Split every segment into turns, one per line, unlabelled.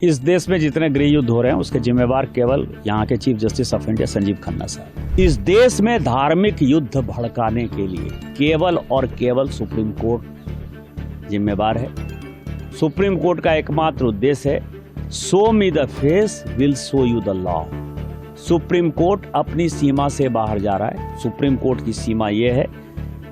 इस देश में जितने गृह युद्ध हो रहे हैं उसके जिम्मेवार केवल यहाँ के chief justice of India Sanjeev Khanna साहब। इस देश में धार्मिक युद्ध भड़काने के लिए केवल और केवल सुप्रीम कोर्ट जिम्मेवार है। सुप्रीम कोर्ट का एकमात्र उद्देश्य है show me the face will show you the law. Supreme court अपनी सीमा से बाहर जा रहा है। सुप्रीम कोर्ट की सीमा यह है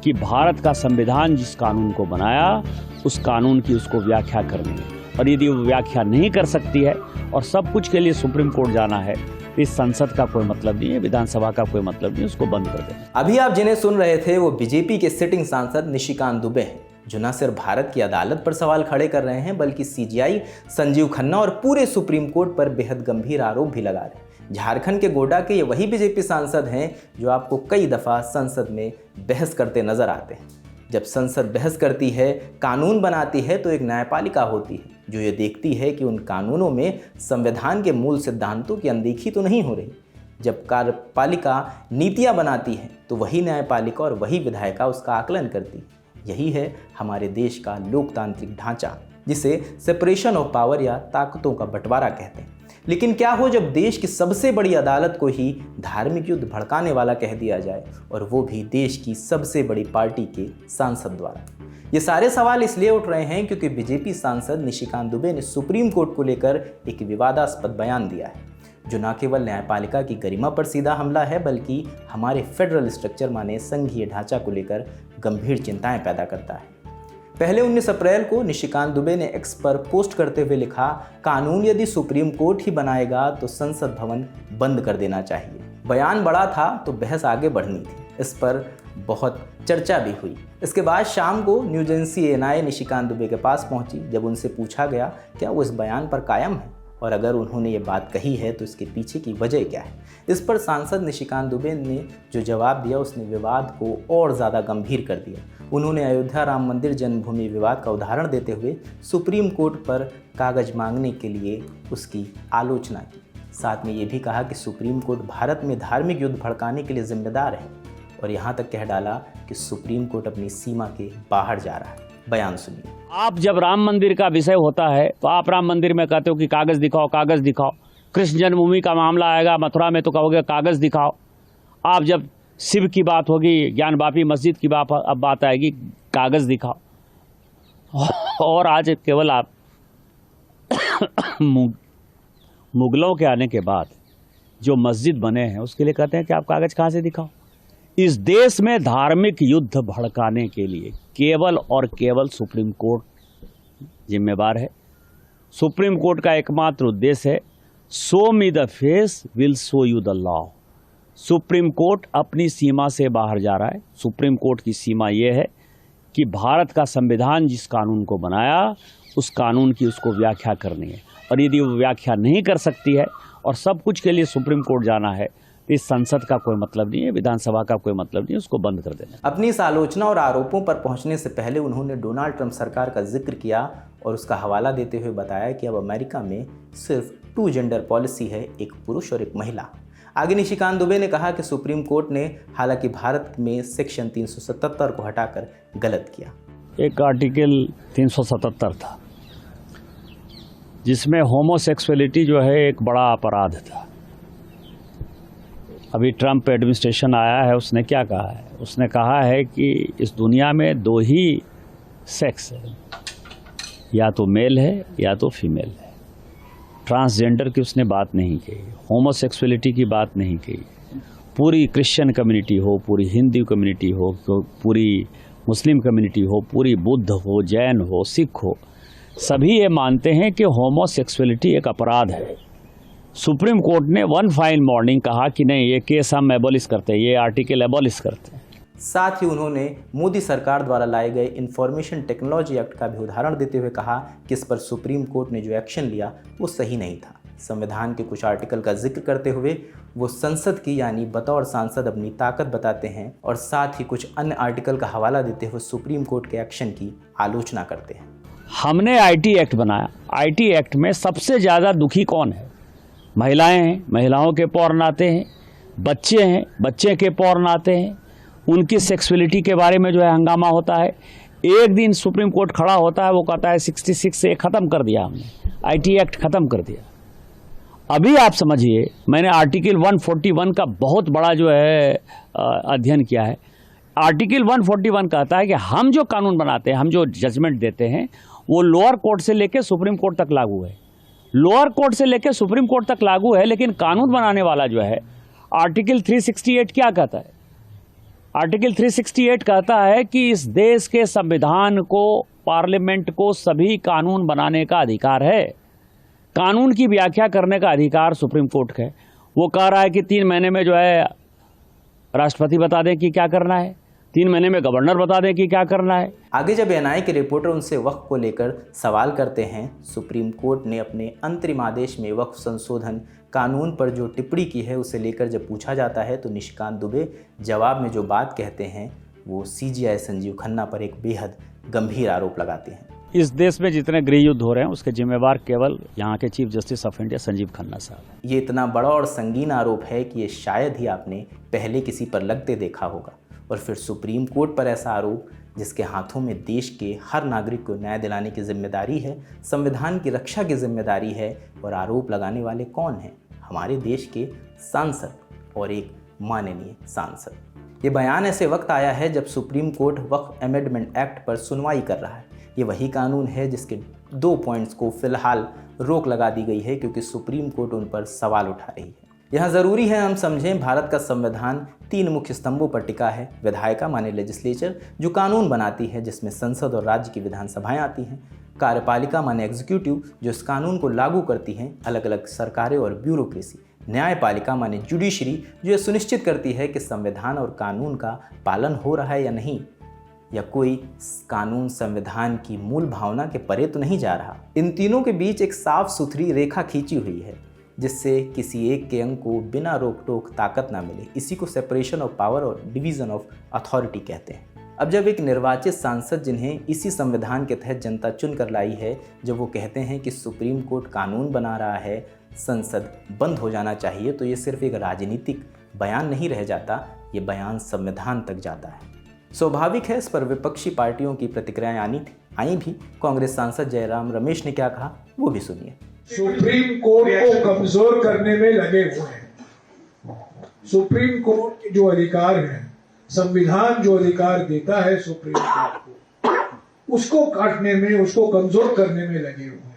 कि भारत का संविधान जिस कानून को बनाया उस कानून की उसको व्याख्या करनी है, और यदि वो व्याख्या नहीं कर सकती है और सब कुछ के लिए सुप्रीम कोर्ट जाना है तो इस संसद का कोई मतलब नहीं है, विधानसभा का कोई मतलब नहीं है, उसको बंद कर दें।
अभी आप जिन्हें सुन रहे थे वो बीजेपी के सिटिंग सांसद निशिकांत दुबे हैं, जो न सिर्फ भारत की अदालत पर सवाल खड़े कर रहे हैं बल्कि सीजीआई, संजीव खन्ना और पूरे सुप्रीम कोर्ट पर बेहद गंभीर आरोप भी लगा रहे हैं। झारखंड के गोड्डा के ये वही बीजेपी सांसद हैं जो आपको कई दफा संसद में बहस करते नजर आते हैं। जब संसद बहस करती है, कानून बनाती है, तो एक न्यायपालिका होती है जो ये देखती है कि उन कानूनों में संविधान के मूल सिद्धांतों की अनदेखी तो नहीं हो रही। जब कार्यपालिका नीतियां बनाती है तो वही न्यायपालिका और वही विधायिका उसका आकलन करती है। यही है हमारे देश का लोकतांत्रिक ढांचा, जिसे सेपरेशन ऑफ पावर या ताकतों का बंटवारा कहते हैं। लेकिन क्या हो जब देश की सबसे बड़ी अदालत को ही धार्मिक युद्ध भड़काने वाला कह दिया जाए, और वो भी देश की सबसे बड़ी पार्टी के सांसद द्वारा। ये सारे सवाल इसलिए उठ रहे हैं क्योंकि बीजेपी सांसद निशिकांत दुबे ने सुप्रीम कोर्ट को लेकर एक विवादास्पद बयान दिया है, जो न केवल न्यायपालिका की गरिमा पर सीधा हमला है बल्कि हमारे फेडरल स्ट्रक्चर माने संघीय ढांचा को लेकर गंभीर चिंताएं पैदा करता है। पहले 19 अप्रैल को निशिकांत दुबे ने एक्स पर पोस्ट करते हुए लिखा, कानून यदि सुप्रीम कोर्ट ही बनाएगा तो संसद भवन बंद कर देना चाहिए। बयान बड़ा था तो बहस आगे बढ़नी थी, इस पर बहुत चर्चा भी हुई। इसके बाद शाम को news agency ANI Nishikant Dubey के पास पहुंची। जब उनसे पूछा गया क्या वो इस बयान पर कायम है, और अगर उन्होंने ये बात कही है तो इसके पीछे की वजह क्या है, इस पर सांसद निशिकांत दुबे ने जो जवाब दिया उसने विवाद को और ज़्यादा गंभीर कर दिया। उन्होंने अयोध्या राम मंदिर जन्मभूमि विवाद का उदाहरण देते हुए सुप्रीम कोर्ट पर कागज मांगने के लिए उसकी आलोचना की। साथ में ये भी कहा कि सुप्रीम कोर्ट भारत में धार्मिक युद्ध भड़काने के लिए जिम्मेदार है, और यहाँ तक कह डाला कि सुप्रीम कोर्ट अपनी सीमा के बाहर जा रहा है। बयान सुनिए।
आप जब राम मंदिर का विषय होता है तो आप राम मंदिर में कहते हो कि कागज दिखाओ, कागज दिखाओ। कृष्ण जन्मभूमि का मामला आएगा मथुरा में तो कहोगे कागज दिखाओ। आप जब शिव की बात होगी, ज्ञानवापी मस्जिद की बात आएगी, कागज दिखाओ। और आज केवल आप मुगलों के आने के बाद जो मस्जिद बने हैं उसके लिए कहते हैं कि आप कागज कहाँ से दिखाओ। इस देश में धार्मिक युद्ध भड़काने के लिए केवल और केवल सुप्रीम कोर्ट जिम्मेवार है। सुप्रीम कोर्ट का एकमात्र उद्देश्य है show me the face will show you the law. Supreme court अपनी सीमा से बाहर जा रहा है। सुप्रीम कोर्ट की सीमा यह है कि भारत का संविधान जिस कानून को बनाया उस कानून की उसको व्याख्या करनी है, और यदि वो व्याख्या नहीं कर सकती है और सब कुछ के लिए सुप्रीम कोर्ट जाना है तो इस संसद का कोई मतलब नहीं है, विधानसभा का कोई मतलब नहीं है, उसको बंद कर देना।
अपनी इस आलोचना और आरोपों पर पहुंचने से पहले उन्होंने डोनाल्ड ट्रंप सरकार का जिक्र किया और उसका हवाला देते हुए बताया कि अब अमेरिका में सिर्फ 2 जेंडर पॉलिसी है, एक पुरुष और एक महिला। आगे निशिकांत दुबे ने कहा कि सुप्रीम कोर्ट ने हालांकि भारत में सेक्शन 377 को हटाकर गलत किया।
एक आर्टिकल 377 था जिसमें होमोसेक्सुअलिटी जो है एक बड़ा अपराध था। अभी ट्रंप एडमिनिस्ट्रेशन आया है, उसने क्या कहा है? उसने कहा है कि इस दुनिया में 2 ही सेक्स है, या तो मेल है या तो फीमेल है। ट्रांसजेंडर की उसने बात नहीं कही, होमोसेक्सुअलिटी की बात नहीं कही। पूरी क्रिश्चियन कम्युनिटी हो, पूरी हिंदू कम्युनिटी हो, पूरी मुस्लिम कम्युनिटी हो, पूरी बुद्ध हो, जैन हो, सिख हो, सभी ये मानते हैं कि होमोसेक्सुअलिटी एक अपराध है। सुप्रीम कोर्ट ने वन फाइन मॉर्निंग कहा कि नहीं, ये केस हम एबॉलिश करते हैं, ये आर्टिकल एबॉलिश करते हैं।
साथ ही उन्होंने मोदी सरकार द्वारा लाए गए इंफॉर्मेशन टेक्नोलॉजी एक्ट का भी उदाहरण देते हुए कहा कि इस पर सुप्रीम कोर्ट ने जो एक्शन लिया वो सही नहीं था। संविधान के कुछ आर्टिकल का जिक्र करते हुए वो संसद की यानी बतौर सांसद अपनी ताकत बताते हैं, और साथ ही कुछ अन्य आर्टिकल का हवाला देते हुए सुप्रीम कोर्ट के एक्शन की आलोचना करते हैं।
हमने आईटी एक्ट बनाया। आईटी एक्ट में सबसे ज़्यादा दुखी कौन है? महिलाएं हैं, महिलाओं के पौर्न आते हैं, बच्चे हैं, बच्चे के पौर्न आते हैं, उनकी सेक्सुअलिटी के बारे में जो है हंगामा होता है। एक दिन सुप्रीम कोर्ट खड़ा होता है, वो कहता है 66 से ख़त्म कर दिया हमने, IT एक्ट ख़त्म कर दिया। अभी आप समझिए, मैंने आर्टिकल 141 का बहुत बड़ा जो है अध्ययन किया है। आर्टिकल 141 कहता है कि हम जो कानून बनाते हैं, हम जो जजमेंट देते हैं, वो लोअर कोर्ट से लेकर सुप्रीम कोर्ट तक लागू है। लोअर कोर्ट से लेकर सुप्रीम कोर्ट तक लागू है, लेकिन कानून बनाने वाला जो है, आर्टिकल 368 क्या कहता है? आर्टिकल 368 कहता है कि इस देश के संविधान को, पार्लियामेंट को सभी कानून बनाने का अधिकार है। कानून की व्याख्या करने का अधिकार सुप्रीम कोर्ट का है। वो कह रहा है कि 3 महीने में जो है राष्ट्रपति बता दें कि क्या करना है, 3 महीने में गवर्नर बता दें कि क्या करना है।
आगे जब NI के रिपोर्टर उनसे वक्फ को लेकर सवाल करते हैं, सुप्रीम कोर्ट ने अपने अंतरिम आदेश में वक्फ संशोधन कानून पर जो टिप्पणी की है उसे लेकर जब पूछा जाता है, तो निशिकांत दुबे जवाब में जो बात कहते हैं वो CGI संजीव खन्ना पर एक बेहद गंभीर आरोप लगाते हैं।
इस देश में जितने गृह युद्ध हो रहे हैं उसके जिम्मेवार केवल यहाँ के chief justice of India Sanjeev Khanna साहब।
ये इतना बड़ा और संगीन आरोप है कि ये शायद ही आपने पहले किसी पर लगते देखा होगा, और फिर सुप्रीम कोर्ट पर ऐसा आरोप जिसके हाथों में देश के हर नागरिक को न्याय दिलाने की जिम्मेदारी है, संविधान की रक्षा की जिम्मेदारी है, और आरोप लगाने वाले कौन हैं? हमारे देश के सांसद और एक माननीय सांसद। ये बयान ऐसे वक्त आया है जब सुप्रीम कोर्ट वक्फ अमेंडमेंट एक्ट पर सुनवाई कर रहा है। ये वही कानून है जिसके 2 पॉइंट्स को फिलहाल रोक लगा दी गई है क्योंकि सुप्रीम कोर्ट उन पर सवाल उठा रही है। यहाँ ज़रूरी है हम समझें, भारत का संविधान 3 मुख्य स्तंभों पर टिका है। विधायिका माने लेजिस्लेचर, जो कानून बनाती है जिसमें संसद और राज्य की विधानसभाएं आती हैं। कार्यपालिका माने एग्जीक्यूटिव, जो इस कानून को लागू करती हैं, अलग अलग सरकारें और ब्यूरोक्रेसी। न्यायपालिका माने जुडिशरी, जो ये सुनिश्चित करती है कि संविधान और कानून का पालन हो रहा है या नहीं, या कोई कानून संविधान की मूल भावना के परे तो नहीं जा रहा। इन तीनों के बीच एक साफ सुथरी रेखा खींची हुई है जिससे किसी एक के अंग को बिना रोक टोक ताकत ना मिले। इसी को सेपरेशन ऑफ पावर और डिवीजन ऑफ अथॉरिटी कहते हैं। अब जब एक निर्वाचित सांसद, जिन्हें इसी संविधान के तहत जनता चुन कर लाई है, जब वो कहते हैं कि सुप्रीम कोर्ट कानून बना रहा है, संसद बंद हो जाना चाहिए, तो ये सिर्फ एक राजनीतिक बयान नहीं रह जाता, ये बयान संविधान तक जाता है। स्वाभाविक है इस पर विपक्षी पार्टियों की प्रतिक्रियाएं आई भी। कांग्रेस सांसद जयराम रमेश ने क्या कहा वो भी सुनिए।
सुप्रीम कोर्ट को कमजोर करने में लगे हुए हैं। सुप्रीम कोर्ट के जो अधिकार हैं, संविधान जो अधिकार देता है सुप्रीम कोर्ट को, उसको काटने में, उसको कमजोर करने में लगे हुए हैं।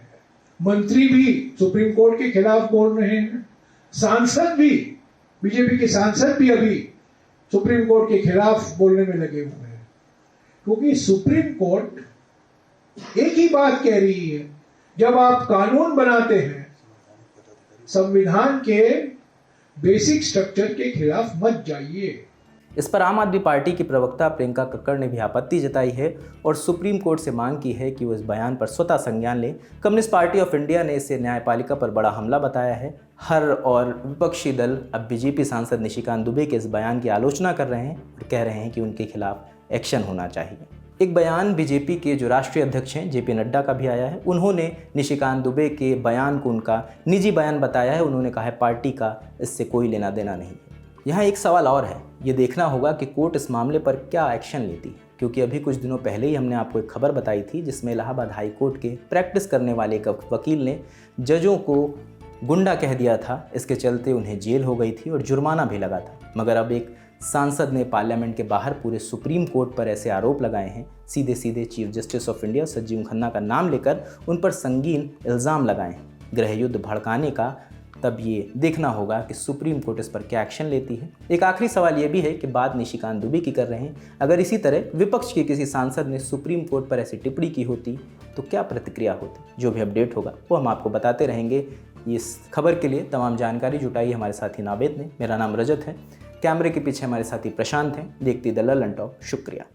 मंत्री भी सुप्रीम कोर्ट के खिलाफ बोल रहे हैं, सांसद भी, बीजेपी के सांसद भी अभी सुप्रीम कोर्ट के खिलाफ बोलने में लगे हुए हैं, क्योंकि सुप्रीम कोर्ट एक ही बात कह रही है, जब आप कानून बनाते हैं संविधान के बेसिक स्ट्रक्चर के खिलाफ मत जाइए।
इस पर आम आदमी पार्टी की प्रवक्ता प्रियंका कक्कड़ ने भी आपत्ति जताई है और सुप्रीम कोर्ट से मांग की है कि वो इस बयान पर स्वतः संज्ञान ले। कम्युनिस्ट पार्टी ऑफ इंडिया ने इसे न्यायपालिका पर बड़ा हमला बताया है। हर और विपक्षी दल अब बीजेपी सांसद निशिकांत दुबे के इस बयान की आलोचना कर रहे हैं और कह रहे हैं कि उनके खिलाफ एक्शन होना चाहिए। एक बयान बीजेपी के जो राष्ट्रीय अध्यक्ष हैं JP नड्डा का भी आया है। उन्होंने निशिकांत दुबे के बयान को उनका निजी बयान बताया है। उन्होंने कहा है पार्टी का इससे कोई लेना देना नहीं है। यहाँ एक सवाल और है, ये देखना होगा कि कोर्ट इस मामले पर क्या एक्शन लेती है, क्योंकि अभी कुछ दिनों पहले ही हमने आपको एक खबर बताई थी जिसमें इलाहाबाद हाई कोर्ट के प्रैक्टिस करने वाले एक वकील ने जजों को गुंडा कह दिया था। इसके चलते उन्हें जेल हो गई थी और जुर्माना भी लगा था। मगर अब एक सांसद ने पार्लियामेंट के बाहर पूरे सुप्रीम कोर्ट पर ऐसे आरोप लगाए हैं, सीधे सीधे chief justice of India Sanjeev Khanna का नाम लेकर उन पर संगीन इल्ज़ाम लगाए हैं गृह युद्ध भड़काने का। तब ये देखना होगा कि सुप्रीम कोर्ट इस पर क्या एक्शन लेती है। एक आखिरी सवाल ये भी है कि बात निशिकांत दुबे की कर रहे हैं, अगर इसी तरह विपक्ष के किसी सांसद ने सुप्रीम कोर्ट पर ऐसी टिप्पणी की होती तो क्या प्रतिक्रिया होती। जो भी अपडेट होगा वो हम आपको बताते रहेंगे। इस खबर के लिए तमाम जानकारी जुटाई हमारे साथी नावेद ने। मेरा नाम रजत है, कैमरे के पीछे हमारे साथी प्रशांत हैं। देखती द ललन टॉप। शुक्रिया।